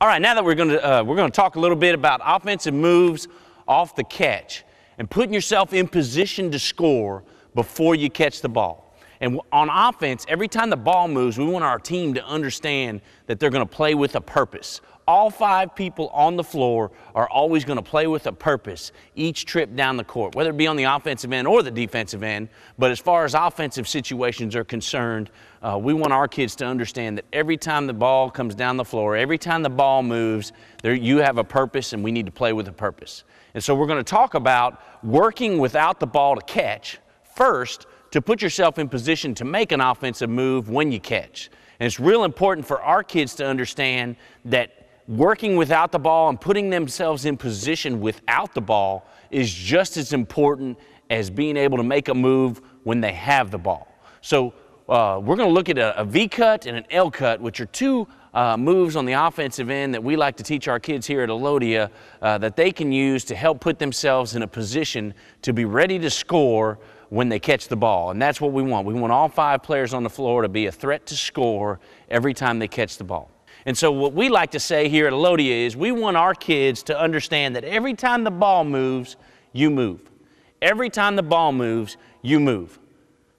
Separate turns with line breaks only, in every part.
All right, now that we're going to talk a little bit about offensive moves off the catch and putting yourself in position to score before you catch the ball. And on offense, every time the ball moves, we want our team to understand that they're going to play with a purpose. All 5 people on the floor are always going to play with a purpose each trip down the court, whether it be on the offensive end or the defensive end. But as far as offensive situations are concerned, we want our kids to understand that every time the ball comes down the floor, every time the ball moves, you have a purpose, and we need to play with a purpose. And so we're going to talk about working without the ball to catch first, to put yourself in position to make an offensive move when you catch. And it's real important for our kids to understand that working without the ball and putting themselves in position without the ball is just as important as being able to make a move when they have the ball. So we're going to look at a V cut and an L cut, which are 2 moves on the offensive end that we like to teach our kids here at Elodia that they can use to help put themselves in a position to be ready to score when they catch the ball. And that's what we want. We want all 5 players on the floor to be a threat to score every time they catch the ball. And so what we like to say here at Elodia is we want our kids to understand that every time the ball moves, you move. Every time the ball moves, you move.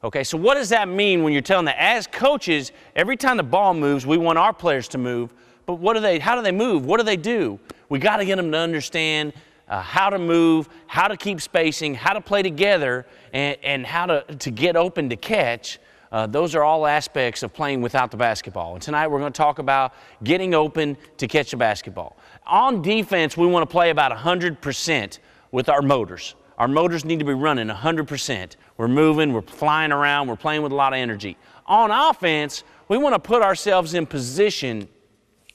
Okay, so what does that mean when you're telling that? As coaches, every time the ball moves, we want our players to move. But how do they move? What do they do? We got to get them to understand how to move, how to keep spacing, how to play together, and how to get open to catch. Those are all aspects of playing without the basketball. And tonight we're going to talk about getting open to catch the basketball. On defense, we want to play about 100% with our motors. Our motors need to be running 100%. We're moving, we're flying around, we're playing with a lot of energy. On offense, we want to put ourselves in position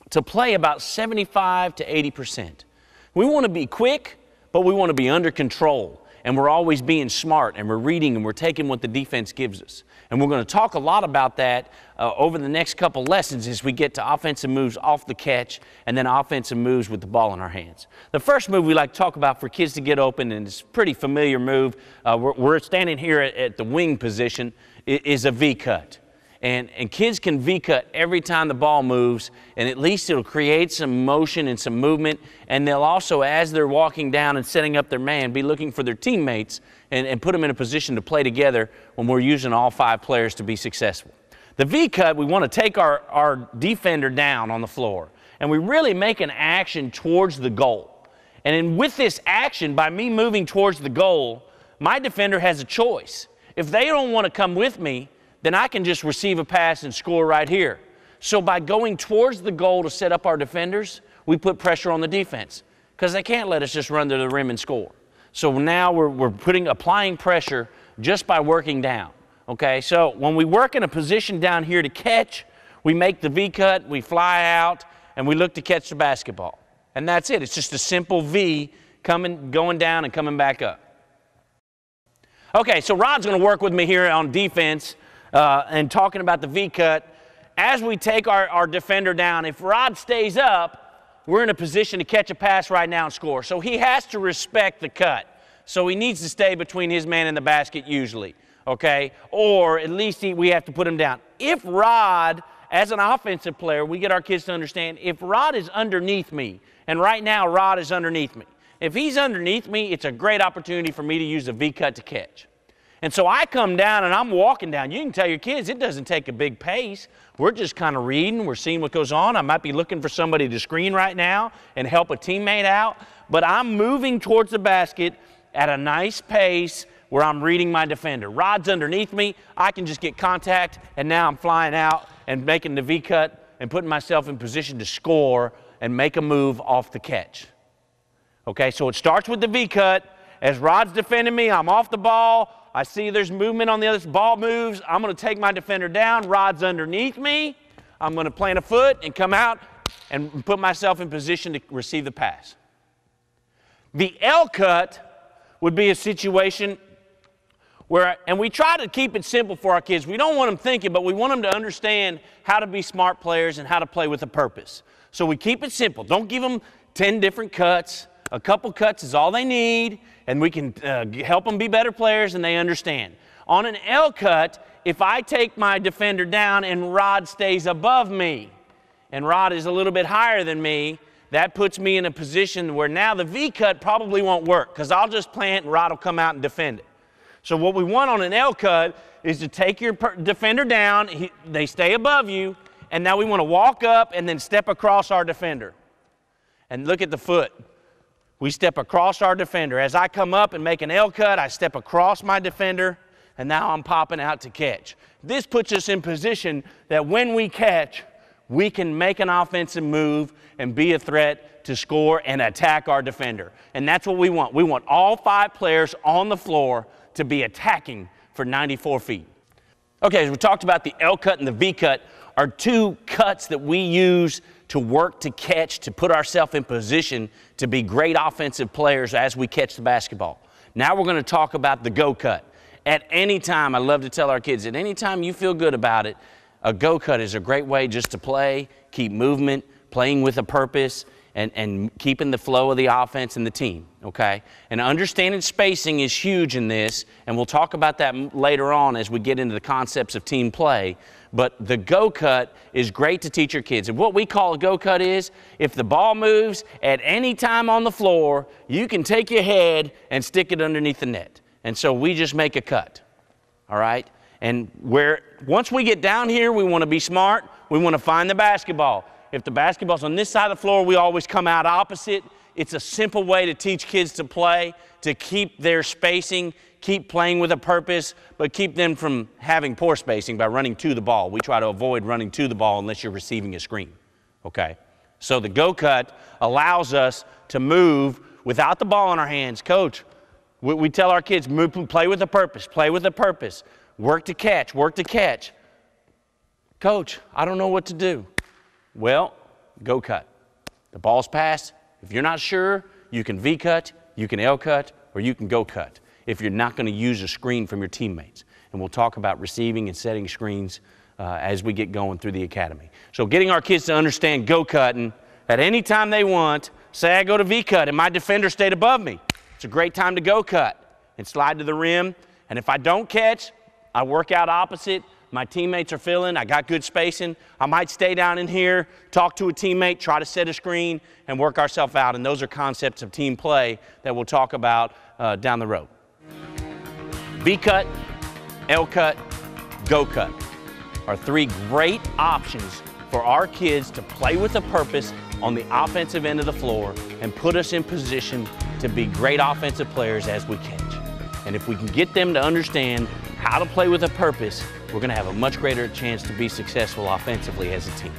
to play about 75 to 80%. We want to be quick, but we want to be under control. And we're always being smart, and we're reading, and we're taking what the defense gives us. And we're going to talk a lot about that over the next couple lessons as we get to offensive moves off the catch and then offensive moves with the ball in our hands. The first move we like to talk about for kids to get open, and it's a pretty familiar move, we're standing here at the wing position, is a V cut. And kids can V-cut every time the ball moves, and at least it'll create some motion and some movement, and they'll also, as they're walking down and setting up their man, be looking for their teammates and put them in a position to play together when we're using all 5 players to be successful. The V-cut, we want to take our defender down on the floor, and we really make an action towards the goal. And with this action, by me moving towards the goal, my defender has a choice. If they don't want to come with me, then I can just receive a pass and score right here. So by going towards the goal to set up our defenders, we put pressure on the defense because they can't let us just run to the rim and score. So now we're applying pressure just by working down. Okay, so when we work in a position down here to catch, we make the V cut, we fly out, and we look to catch the basketball. And that's it. It's just a simple V going down and coming back up. Okay, so Rod's going to work with me here on defense. And talking about the V-cut, as we take our defender down, if Rod stays up, we're in a position to catch a pass right now and score. So he has to respect the cut. So he needs to stay between his man and the basket usually, okay? Or at least we have to put him down. If Rod, as an offensive player, we get our kids to understand, if Rod is underneath me, and right now Rod is underneath me, if he's underneath me, it's a great opportunity for me to use a V-cut to catch. And so I come down and I'm walking down. You can tell your kids it doesn't take a big pace. We're just kind of reading. We're seeing what goes on. I might be looking for somebody to screen right now and help a teammate out. But I'm moving towards the basket at a nice pace where I'm reading my defender. Rod's underneath me. I can just get contact, and now I'm flying out and making the V-cut and putting myself in position to score and make a move off the catch. Okay, so it starts with the V-cut. As Rod's defending me, I'm off the ball. I see there's movement on the other side. Ball moves. I'm going to take my defender down. Rod's underneath me. I'm going to plant a foot and come out and put myself in position to receive the pass. The L cut would be a situation where, and we try to keep it simple for our kids. We don't want them thinking, but we want them to understand how to be smart players and how to play with a purpose. So we keep it simple. Don't give them 10 different cuts. A couple cuts is all they need, and we can help them be better players, and they understand. On an L cut, if I take my defender down and Rod stays above me, and Rod is a little bit higher than me, that puts me in a position where now the V-cut probably won't work because I'll just plant and Rod will come out and defend it. So what we want on an L-cut is to take your defender down, they stay above you, and now we want to walk up and then step across our defender. And look at the foot. We step across our defender. As I come up and make an L-cut, I step across my defender, and now I'm popping out to catch. This puts us in position that when we catch, we can make an offensive move and be a threat to score and attack our defender. And that's what we want. We want all 5 players on the floor to be attacking for 94 feet. Okay, as we talked about, the L-cut and the V-cut are 2 cuts that we use to work to catch, to put ourselves in position to be great offensive players as we catch the basketball. Now we're going to talk about the go cut. At any time, I love to tell our kids, at any time you feel good about it, a go cut is a great way just to play, keep movement, playing with a purpose, and keeping the flow of the offense and the team, okay? And understanding spacing is huge in this, and we'll talk about that later on as we get into the concepts of team play. But the go cut is great to teach your kids. And what we call a go cut is, if the ball moves at any time on the floor, you can take your head and stick it underneath the net. And so we just make a cut, all right? And once we get down here, we want to be smart. We want to find the basketball. If the basketball's on this side of the floor, we always come out opposite. It's a simple way to teach kids to play, to keep their spacing, keep playing with a purpose, but keep them from having poor spacing by running to the ball. We try to avoid running to the ball unless you're receiving a screen, okay? So the go cut allows us to move without the ball in our hands. Coach, we tell our kids, move, play with a purpose, play with a purpose. Work to catch, work to catch. Coach, I don't know what to do. Well, go cut. The ball's passed. If you're not sure, you can V-cut, you can L-cut, or you can go cut if you're not going to use a screen from your teammates. And we'll talk about receiving and setting screens as we get going through the academy. So getting our kids to understand go cutting at any time they want. Say I go to V-cut and my defender stayed above me. It's a great time to go cut and slide to the rim. And if I don't catch, I work out opposite. My teammates are filling, I got good spacing. I might stay down in here, talk to a teammate, try to set a screen, and work ourselves out. And those are concepts of team play that we'll talk about down the road. V-cut, L-cut, go cut are 3 great options for our kids to play with a purpose on the offensive end of the floor and put us in position to be great offensive players as we catch. And if we can get them to understand how to play with a purpose, we're going to have a much greater chance to be successful offensively as a team.